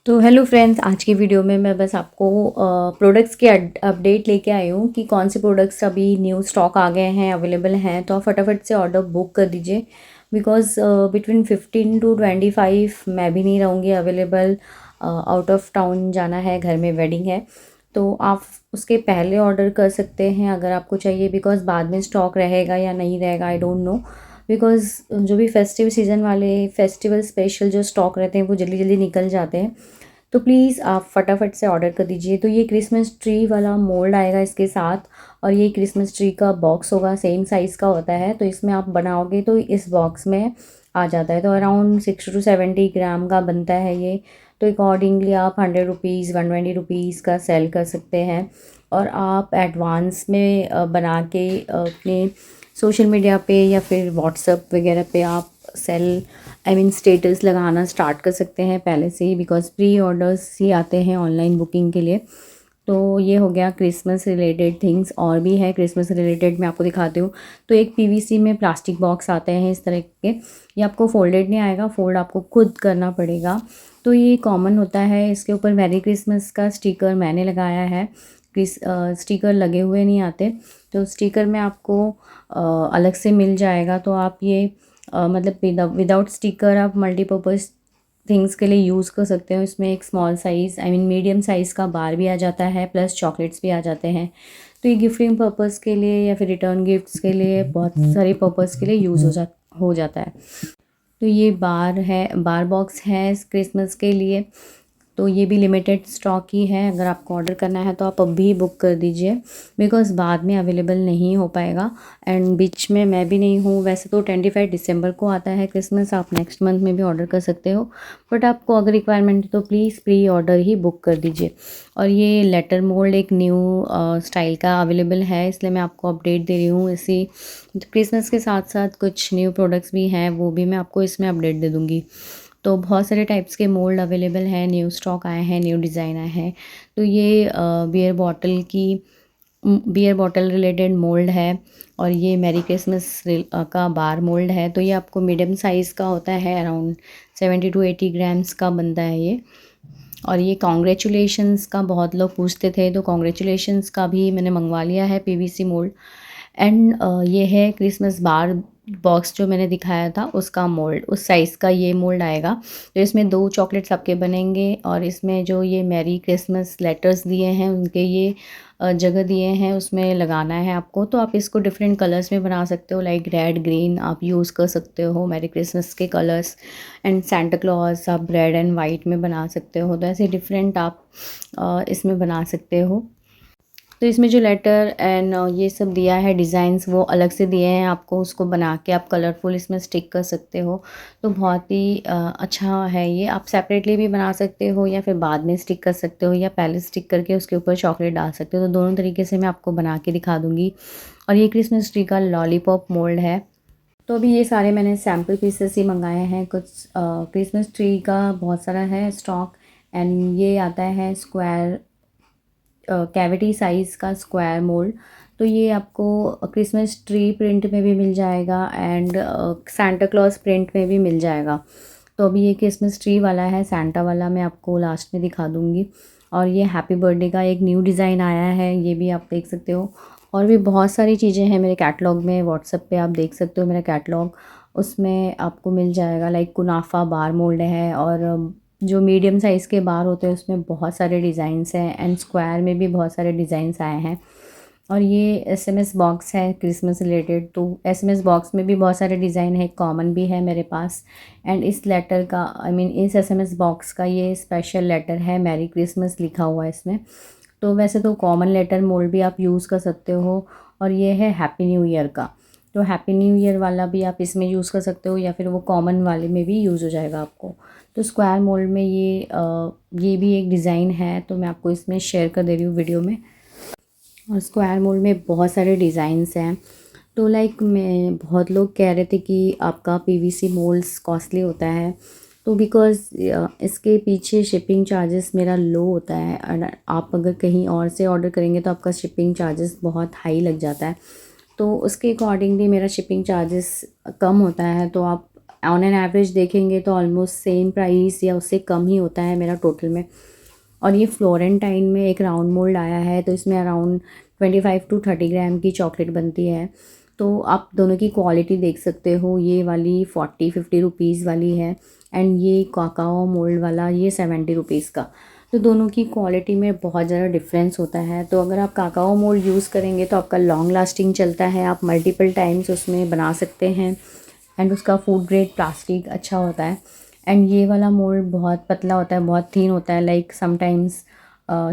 तो hello friends, आज की वीडियो में मैं बस आपको प्रोडक्ट्स की अपडेट लेके आई हूँ कि कौन से प्रोडक्ट्स अभी न्यू स्टॉक आ गए हैं, अवेलेबल हैं। तो आप फटाफट से ऑर्डर बुक कर दीजिए बिकॉज़ बिटवीन 15 to 25 मैं भी नहीं रहूँगी अवेलेबल। आउट ऑफ टाउन जाना है, घर में वेडिंग है। तो आप उसके पहले ऑर्डर कर सकते हैं अगर आपको चाहिए, बिकॉज़ बाद में स्टॉक रहेगा या नहीं रहेगा आई डोंट नो। बिकॉज़ जो भी फेस्टिव सीज़न वाले फेस्टिवल स्पेशल जो स्टॉक रहते हैं वो जल्दी जल्दी निकल जाते हैं। तो प्लीज़ आप फटाफट से ऑर्डर कर दीजिए। तो ये क्रिसमस ट्री वाला मोल्ड आएगा इसके साथ, और ये क्रिसमस ट्री का बॉक्स होगा, सेम साइज़ का होता है। तो इसमें आप बनाओगे तो इस बॉक्स में आ जाता है। तो अराउंड 60 to 70 ग्राम का बनता है ये। तो अकॉर्डिंगली आप 100 रुपीज़ 120 का सेल कर सकते हैं। और आप एडवांस में बना के अपने सोशल मीडिया पे या फिर व्हाट्सएप वगैरह पे आप सेल स्टेटस लगाना स्टार्ट कर सकते हैं पहले से ही, बिकॉज़ प्री ऑर्डर्स ही आते हैं ऑनलाइन बुकिंग के लिए। तो ये हो गया क्रिसमस रिलेटेड थिंग्स। और भी है क्रिसमस रिलेटेड, मैं आपको दिखाती हूँ। तो एक पीवीसी में प्लास्टिक बॉक्स आते हैं इस तरह के। ये आपको फोल्डेड नहीं आएगा, फोल्ड आपको खुद करना पड़ेगा। तो ये कॉमन होता है। इसके ऊपर मैरी क्रिसमस का स्टिकर मैंने लगाया है। स्टिकर लगे हुए नहीं आते, तो स्टिकर में आपको अलग से मिल जाएगा। तो आप ये मतलब विदाउट स्टिकर आप मल्टीपर्पज़ थिंग्स के लिए यूज़ कर सकते हो। इसमें एक स्मॉल साइज़ मीडियम साइज़ का बार भी आ जाता है, प्लस चॉकलेट्स भी आ जाते हैं। तो ये गिफ्टिंग पर्पज़ के लिए या फिर रिटर्न गिफ्ट्स के लिए बहुत सारे पर्पज़ के लिए यूज़ हो जाता है। तो ये बार बॉक्स है इस क्रिसमस के लिए। तो ये भी लिमिटेड स्टॉक ही है। अगर आपको ऑर्डर करना है तो आप अभी बुक कर दीजिए, बिकॉज़ बाद में अवेलेबल नहीं हो पाएगा। एंड बीच में मैं भी नहीं हूँ। वैसे तो 25 दिसंबर को आता है क्रिसमस, आप नेक्स्ट मंथ में भी ऑर्डर कर सकते हो। बट आपको अगर रिक्वायरमेंट है तो please pre order he book कर दीजिए। और ये लेटर मोल्ड एक न्यू स्टाइल का अवेलेबल है, इसलिए मैं आपको अपडेट दे रही हूँ। इसी क्रिसमस के साथ साथ कुछ न्यू प्रोडक्ट्स भी हैं, वो भी मैं आपको इसमें अपडेट दे दूँगी। तो बहुत सारे टाइप्स के मोल्ड अवेलेबल हैं, न्यू स्टॉक आए हैं, न्यू डिज़ाइन आए हैं। तो ये बियर बॉटल रिलेटेड मोल्ड है। और ये मैरी क्रिसमस का बार मोल्ड है। तो ये आपको मीडियम साइज़ का होता है, अराउंड 70 to 80 ग्राम्स का बनता है ये। और ये कॉन्ग्रेचुलेशंस का बहुत लोग पूछते थे, तो कॉन्ग्रेचुलेशंस का भी मैंने मंगवा लिया है पीवीसी मोल्ड। एंड ये है क्रिसमस बार बॉक्स जो मैंने दिखाया था उसका मोल्ड, उस साइज़ का ये मोल्ड आएगा। तो इसमें 2 चॉकलेट्स आपके बनेंगे, और इसमें जो ये मैरी क्रिसमस लेटर्स दिए हैं उनके ये जगह दिए हैं, उसमें लगाना है आपको। तो आप इसको डिफरेंट कलर्स में बना सकते हो, लाइक रेड ग्रीन आप यूज़ कर सकते हो मैरी क्रिसमस के कलर्स। एंड सेंटा क्लॉज आप रेड एंड वाइट में बना सकते हो। तो ऐसे डिफरेंट आप इसमें बना सकते हो। तो इसमें जो लेटर एंड ये सब दिया है, डिज़ाइंस वो अलग से दिए हैं आपको, उसको बना के आप कलरफुल इसमें स्टिक कर सकते हो। तो बहुत ही अच्छा है ये। आप सेपरेटली भी बना सकते हो या फिर बाद में स्टिक कर सकते हो, या पहले स्टिक करके उसके ऊपर चॉकलेट डाल सकते हो। तो दोनों तरीके से मैं आपको बना के दिखा दूँगी। और ये क्रिसमस ट्री का लॉलीपॉप मोल्ड है। तो अभी ये सारे मैंने सैम्पल पीसेस ही मंगाए हैं। कुछ क्रिसमस ट्री का बहुत सारा है स्टॉक। एंड ये आता है स्क्वायर कैविटी साइज़ का स्क्वायर मोल्ड। तो ये आपको क्रिसमस ट्री प्रिंट में भी मिल जाएगा एंड सांता क्लॉज प्रिंट में भी मिल जाएगा। तो अभी ये क्रिसमस ट्री वाला है, सांता वाला मैं आपको लास्ट में दिखा दूँगी। और ये हैप्पी बर्थडे का एक न्यू डिज़ाइन आया है, ये भी आप देख सकते हो। और भी बहुत सारी चीज़ें हैं मेरे कैटलॉग में, व्हाट्सएप पे आप देख सकते हो मेरा कैटलॉग। उसमें आपको मिल जाएगा, लाइक कुनाफा बार मोल्ड है। और जो मीडियम साइज़ के बार होते हैं उसमें बहुत सारे डिज़ाइंस हैं, एंड स्क्वायर में भी बहुत सारे डिज़ाइंस आए हैं। और ये एसएमएस बॉक्स है क्रिसमस रिलेटेड। तो एसएमएस बॉक्स में भी बहुत सारे डिज़ाइन है, कॉमन भी है मेरे पास। एंड इस लेटर का इस एसएमएस बॉक्स का ये स्पेशल लेटर है, मैरी क्रिसमस लिखा हुआ है इसमें। तो वैसे तो कॉमन लेटर मोल्ड भी आप यूज़ कर सकते हो। और ये है हैप्पी न्यू ईयर का। तो हैप्पी न्यू ईयर वाला भी आप इसमें यूज़ कर सकते हो, या फिर वो कॉमन वाले में भी यूज़ हो जाएगा आपको। तो स्क्वायर मोल्ड में ये भी एक डिज़ाइन है, तो मैं आपको इसमें शेयर कर दे रही हूँ वीडियो में। और स्क्वायर मोल्ड में बहुत सारे डिज़ाइंस हैं। तो लाइक मैं बहुत लोग कह रहे थे कि आपका पीवीसी मोल्ड्स कॉस्टली होता है। तो बिकॉज़ इसके पीछे शिपिंग चार्जेस मेरा लो होता है, और आप अगर कहीं और से ऑर्डर करेंगे तो आपका शिपिंग चार्जेस बहुत हाई लग जाता है। तो उसके अकॉर्डिंगली मेरा शिपिंग चार्जेस कम होता है। तो आप ऑन एन एवरेज देखेंगे तो ऑलमोस्ट सेम प्राइस या उससे कम ही होता है मेरा टोटल में। और ये फ्लोरेंटाइन में एक राउंड मोल्ड आया है, तो इसमें अराउंड 25 to 30 ग्राम की चॉकलेट बनती है। तो आप दोनों की क्वालिटी देख सकते हो, ये वाली 40-50 रुपीज़ वाली है एंड ये काकाओ मोल्ड वाला ये 70 रुपीज़ का। तो दोनों की क्वालिटी में बहुत ज़्यादा डिफरेंस होता है। तो अगर आप काकाओ मोल्ड यूज़ करेंगे तो आपका लॉन्ग लास्टिंग चलता है, आप मल्टीपल टाइम्स उसमें बना सकते हैं एंड उसका फूड ग्रेड प्लास्टिक अच्छा होता है। एंड ये वाला मोल्ड बहुत पतला होता है, बहुत थिन होता है, लाइक समटाइम्स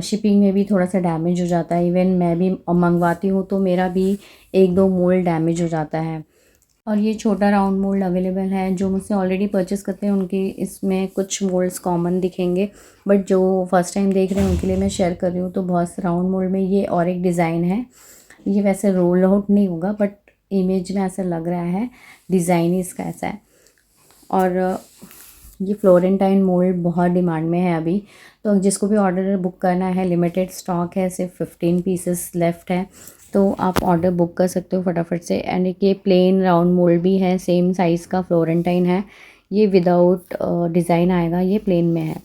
शिपिंग में भी थोड़ा सा डैमेज हो जाता है। इवन मैं भी मंगवाती हूँ तो मेरा भी 1-2 मोल्ड डैमेज हो जाता है। और ये छोटा राउंड मोल्ड अवेलेबल है, जो मुझसे ऑलरेडी परचेस करते हैं उनकी इसमें कुछ मोल्ड्स कॉमन दिखेंगे, बट जो फर्स्ट टाइम देख रहे हैं उनके लिए मैं शेयर कर रही हूँ। तो बहुत राउंड मोल्ड में ये और एक डिज़ाइन है, ये वैसे रोल आउट नहीं होगा बट इमेज में ऐसा लग रहा है, डिज़ाइन ही इसका ऐसा है। और ये फ्लोरेंटाइन मोल्ड बहुत डिमांड में है अभी, तो जिसको भी ऑर्डर बुक करना है, लिमिटेड स्टॉक है, सिर्फ 15 पीसेस लेफ़्ट है, तो आप ऑर्डर बुक कर सकते हो फटाफट से। एंड एक ये प्लेन राउंड मोल्ड भी है, सेम साइज़ का फ्लोरेंटाइन है, ये विदाउट डिज़ाइन आएगा, ये प्लेन में है।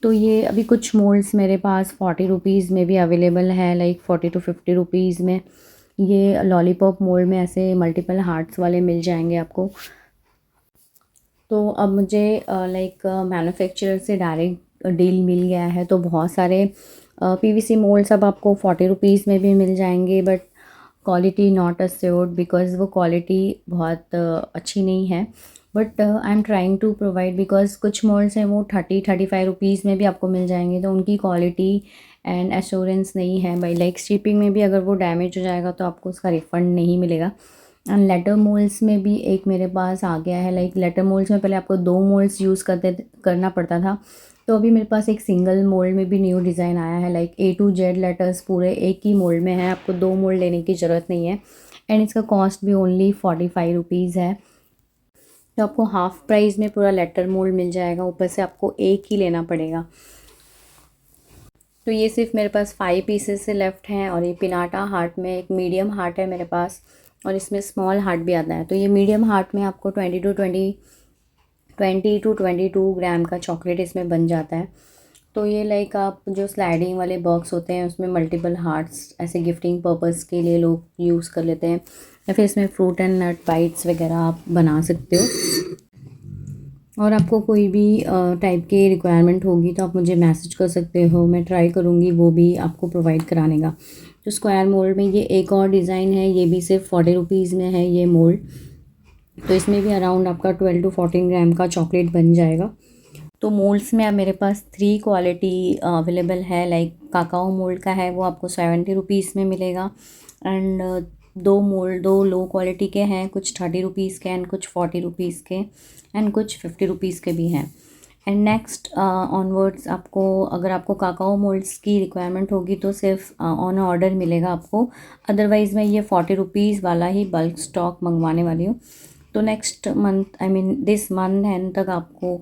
तो ये अभी कुछ मोल्ड्स मेरे पास 40 रुपीज़ में भी अवेलेबल है, लाइक 40 to 50 रुपीज़ में। ये लॉलीपॉप मोल्ड में ऐसे मल्टीपल हार्ट्स वाले मिल जाएंगे आपको। तो अब मुझे लाइक मैन्युफैक्चरर से डायरेक्ट डील मिल गया है, तो बहुत सारे पीवीसी मोल्ड्स अब आपको 40 रुपीज़ में भी मिल जाएंगे, but quality not assured because वो क्वालिटी बहुत अच्छी नहीं है। But I am trying to provide, because कुछ मोल्ड्स हैं वो 30-35 रुपीज़ में भी आपको मिल जाएंगे, तो उनकी क्वालिटी एंड एश्योरेंस नहीं है भाई। लाइक शिपिंग में भी अगर वो डैमेज हो जाएगा तो आपको उसका रिफ़ंड नहीं मिलेगा। एंड लेटर मोल्ड्स में भी एक मेरे पास आ गया है, लाइक लेटर मोल्ड्स में पहले आपको 2 मोल्ड्स यूज़ करना पड़ता था, तो अभी मेरे पास एक सिंगल मोल्ड में भी न्यू डिज़ाइन आया है, like A to Z letters पूरे एक ही मोल्ड में है, आपको 2 मोल्ड लेने की ज़रूरत नहीं है। एंड इसका कॉस्ट भी ओनली 45 रुपीज़ है, तो आपको हाफ प्राइस में पूरा लेटर मोल्ड मिल जाएगा, ऊपर से आपको एक ही लेना पड़ेगा। तो ये सिर्फ मेरे पास 5 पीसेस से लेफ़्ट हैं। और ये पिनाटा हार्ट में एक मीडियम हार्ट है मेरे पास, और इसमें स्मॉल हार्ट भी आता है। तो ये मीडियम हार्ट में आपको 20 to 22 ग्राम का चॉकलेट इसमें बन जाता है। तो ये लाइक आप जो स्लाइडिंग वाले बॉक्स होते हैं उसमें मल्टीपल हार्ट्स ऐसे गिफ्टिंग पर्पस के लिए लोग यूज़ कर लेते हैं, या फिर इसमें फ्रूट एंड नट बाइट्स वगैरह आप बना सकते हो। और आपको कोई भी टाइप की रिक्वायरमेंट होगी तो आप मुझे मैसेज कर सकते हो, मैं ट्राई करूँगी वो भी आपको प्रोवाइड कराने का। तो स्क्वायर मोल्ड में ये एक और डिज़ाइन है, ये भी सिर्फ 40 रुपीज़ में है ये मोल्ड। तो इसमें भी अराउंड आपका 12 to 14 ग्राम का चॉकलेट बन जाएगा। तो मोल्ड्स में अब मेरे पास 3 क्वालिटी अवेलेबल है, लाइक काकाओ मोल्ड का है वो आपको 70 रुपीज़ में मिलेगा। एंड 2 लो क्वालिटी के हैं, कुछ 30 रुपीज़ के एंड कुछ 40 रुपीज़ के एंड कुछ 50 रुपीज़ के भी हैं। एंड नेक्स्ट ऑनवर्ड्स आपको अगर आपको काकाओ मोल्ड्स की रिक्वायरमेंट होगी तो सिर्फ ऑन ऑर्डर मिलेगा आपको, अदरवाइज़ मैं ये 40 रुपीज़ वाला ही बल्क स्टॉक मंगवाने वाली हूँ। तो next month this month and तक आपको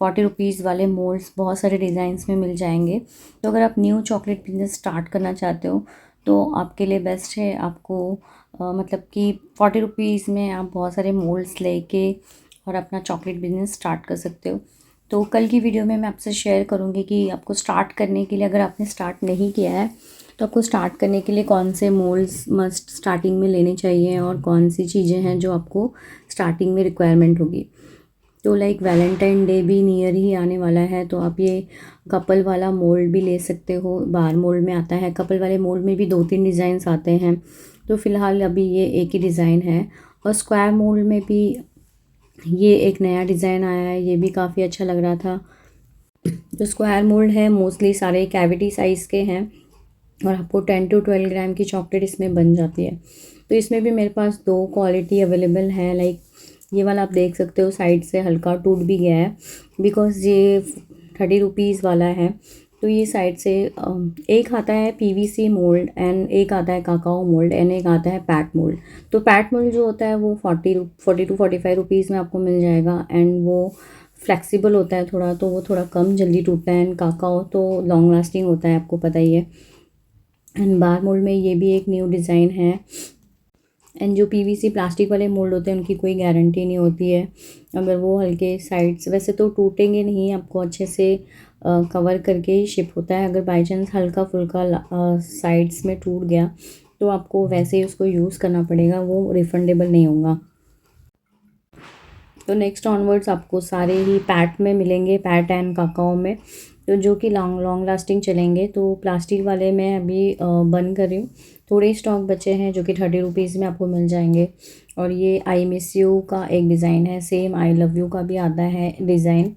40 रुपीज़ वाले मोल्ड्स बहुत सारे डिज़ाइंस में मिल जाएंगे। तो अगर आप न्यू चॉकलेट बिजनेस स्टार्ट करना चाहते हो तो आपके लिए बेस्ट है, आपको मतलब कि 40 रुपीज़ में आप बहुत सारे मोल्ड्स लेके और अपना चॉकलेट बिजनेस स्टार्ट कर सकते हो। तो कल की वीडियो में मैं आपसे शेयर करूँगी कि आपको स्टार्ट करने के लिए, अगर आपने स्टार्ट नहीं किया है तो आपको स्टार्ट करने के लिए कौन से मोल्ड्स मस्ट स्टार्टिंग में लेने चाहिए और कौन सी चीज़ें हैं जो आपको स्टार्टिंग में रिक्वायरमेंट होगी। तो लाइक वैलेंटाइन डे भी नियर ही आने वाला है, तो आप ये कपल वाला मोल्ड भी ले सकते हो, बार मोल्ड में आता है। कपल वाले मोल्ड में भी 2-3 डिज़ाइंस आते हैं, तो फ़िलहाल अभी ये एक ही डिज़ाइन है। और स्क्वायर मोल्ड में भी ये एक नया डिज़ाइन आया है, ये भी काफ़ी अच्छा लग रहा था। जो स्क्वायर मोल्ड है मोस्टली सारे कैविटी साइज़ के हैं और आपको 10 to 12 ग्राम की चॉकलेट इसमें बन जाती है। तो इसमें भी मेरे पास 2 क्वालिटी अवेलेबल है, लाइक ये वाला आप देख सकते हो साइड से हल्का टूट भी गया है बिकॉज़ ये 30 रुपीज़ वाला है। तो ये साइड से एक आता है पीवीसी मोल्ड एंड एक आता है काकाओ मोल्ड एंड एक आता है पैट मोल्ड। तो पैट मोल्ड जो होता है वो 40 to 45 रुपीज़ में आपको मिल जाएगा एंड वो फ्लेक्सिबल होता है थोड़ा, तो वो थोड़ा कम जल्दी टूटता है। एंड काकाओ तो लॉन्ग लास्टिंग होता है, आपको पता ही है। एंड बार मोल्ड में ये भी एक न्यू डिज़ाइन है, एंड जो पीवीसी प्लास्टिक वाले मोल्ड होते हैं उनकी कोई गारंटी नहीं होती है। अगर वो हल्के साइड्स वैसे तो टूटेंगे नहीं, आपको अच्छे से कवर करके ही शिप होता है। अगर बाई चांस हल्का फुल्का साइड्स में टूट गया तो आपको वैसे ही उसको यूज़ करना पड़ेगा, वो रिफंडेबल नहीं होगा। तो नेक्स्ट ऑनवर्ड्स आपको सारे ही पैट में मिलेंगे, पैट एंड काकाओ में, तो जो कि लॉन्ग लास्टिंग चलेंगे। तो प्लास्टिक वाले मैं अभी बंद कर रही हूँ, थोड़े ही स्टॉक बचे हैं जो कि 30 रुपीज़ में आपको मिल जाएंगे। और ये आई मिस यू का एक डिज़ाइन है, सेम आई लव यू का भी आता है डिज़ाइन।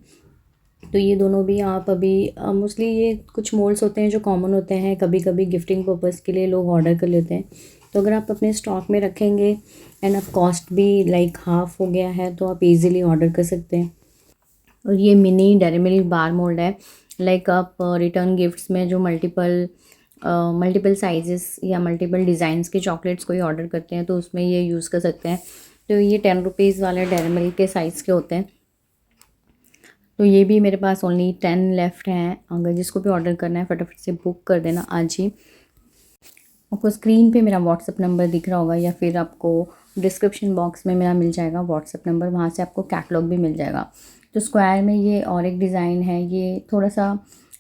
तो ये दोनों भी आप अभी मोस्टली ये कुछ मोल्ड्स होते हैं जो कॉमन होते हैं, कभी कभी गिफ्टिंग पर्पज़ के लिए लोग ऑर्डर कर लेते हैं। तो अगर आप अपने स्टॉक में रखेंगे एंड अब कॉस्ट भी लाइक हाफ हो गया है तो आप इजीली ऑर्डर कर सकते हैं। और ये mini dairy milk bar mould है, लाइक आप रिटर्न गिफ्ट्स में जो मल्टीपल साइजेस या मल्टीपल डिज़ाइंस के चॉकलेट्स कोई ऑर्डर करते हैं तो उसमें ये यूज़ कर सकते हैं। तो ये 10 रुपीज़ वाले डेयरी मिल्क के साइज़ के होते हैं। तो ये भी मेरे पास ओनली 10 लेफ़्ट हैं, अगर जिसको भी ऑर्डर करना है फटाफट से बुक कर देना आज ही। आपको स्क्रीन पे मेरा व्हाट्सअप नंबर दिख रहा होगा या फिर आपको डिस्क्रिप्शन बॉक्स में मेरा मिल जाएगा व्हाट्सअप नंबर, वहाँ से आपको कैटलॉग भी मिल जाएगा। तो स्क्वायर में ये और एक डिज़ाइन है, ये थोड़ा सा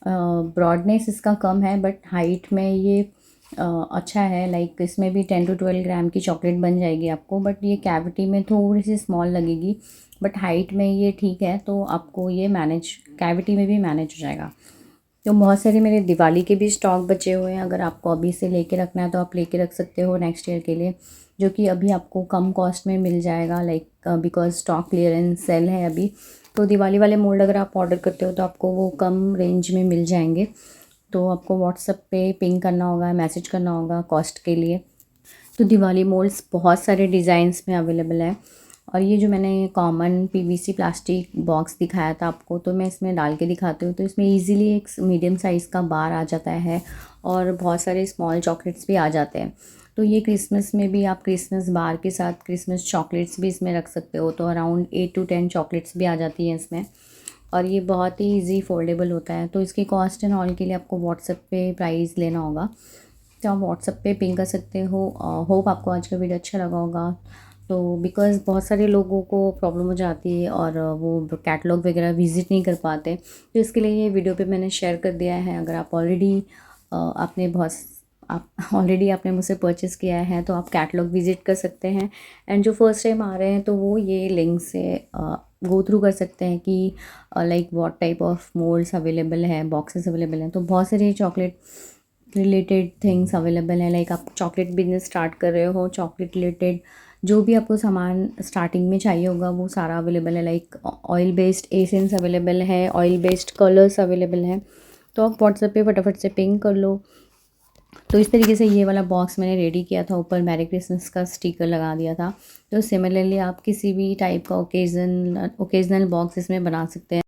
ब्रॉडनेस इसका कम है बट हाइट में ये अच्छा है। लाइक इसमें भी 10 to 12 ग्राम की चॉकलेट बन जाएगी आपको, बट ये कैविटी में थोड़ी सी स्मॉल लगेगी, बट हाइट में ये ठीक है, तो आपको ये मैनेज कैविटी में भी मैनेज हो जाएगा। तो बहुत सारे मेरे दिवाली के भी स्टॉक बचे हुए हैं, अगर आपको अभी से लेके रखना है तो आप लेके रख सकते हो नेक्स्ट ईयर के लिए, जो कि अभी आपको कम कॉस्ट में मिल जाएगा। Like because stock clearance sale है अभी, तो दिवाली वाले मोल्ड अगर आप ऑर्डर करते हो तो आपको वो कम रेंज में मिल जाएंगे। तो आपको व्हाट्सएप पे पिंग करना होगा, मैसेज करना होगा कॉस्ट के लिए। तो दिवाली मोल्ड्स बहुत सारे डिज़ाइंस में अवेलेबल है। और ये जो मैंने कॉमन पीवीसी प्लास्टिक बॉक्स दिखाया था आपको, तो मैं इसमें डाल के दिखाती हूँ। तो इसमें इजीली एक मीडियम साइज़ का बार आ जाता है और बहुत सारे स्मॉल चॉकलेट्स भी आ जाते हैं। तो ये क्रिसमस में भी आप क्रिसमस बार के साथ क्रिसमस चॉकलेट्स भी इसमें रख सकते हो, तो अराउंड 8 to 10 चॉकलेट्स भी आ जाती हैं इसमें। और ये बहुत ही ईजी फोल्डेबल होता है। तो इसकी कॉस्ट एंड ऑल के लिए आपको व्हाट्सएप पे प्राइस लेना होगा, तो आप व्हाट्सएप पे पिंग कर सकते हो। होप आपको आज का वीडियो अच्छा लगा होगा। तो बिकॉज़ बहुत सारे लोगों को प्रॉब्लम हो जाती है और वो कैटलॉग वगैरह विज़िट नहीं कर पाते, तो इसके लिए ये वीडियो पे मैंने शेयर कर दिया है। अगर आप ऑलरेडी आपने मुझसे परचेज़ किया है तो आप कैटलॉग विज़िट कर सकते हैं। एंड जो फर्स्ट टाइम आ रहे हैं तो वो ये लिंक से गो थ्रू कर सकते हैं कि like what type of moulds available है, बॉक्सेस अवेलेबल हैं। तो बहुत सारे चॉकलेट रिलेटेड थिंग्स अवेलेबल हैं। लाइक आप चॉकलेट बिजनेस स्टार्ट कर रहे हो, चॉकलेट रिलेटेड जो भी आपको सामान स्टार्टिंग में चाहिए होगा वो सारा अवेलेबल है। Like oil based essence available है, ऑयल बेस्ड कलर्स अवेलेबल हैं। तो आप व्हाट्सएप पे फटाफट से पिंग कर लो। तो इस तरीके से ये वाला बॉक्स मैंने रेडी किया था, ऊपर मैरी क्रिसमस का स्टिकर लगा दिया था। तो सिमिलरली आप किसी भी टाइप का ओकेजनल बॉक्स इसमें बना सकते हैं।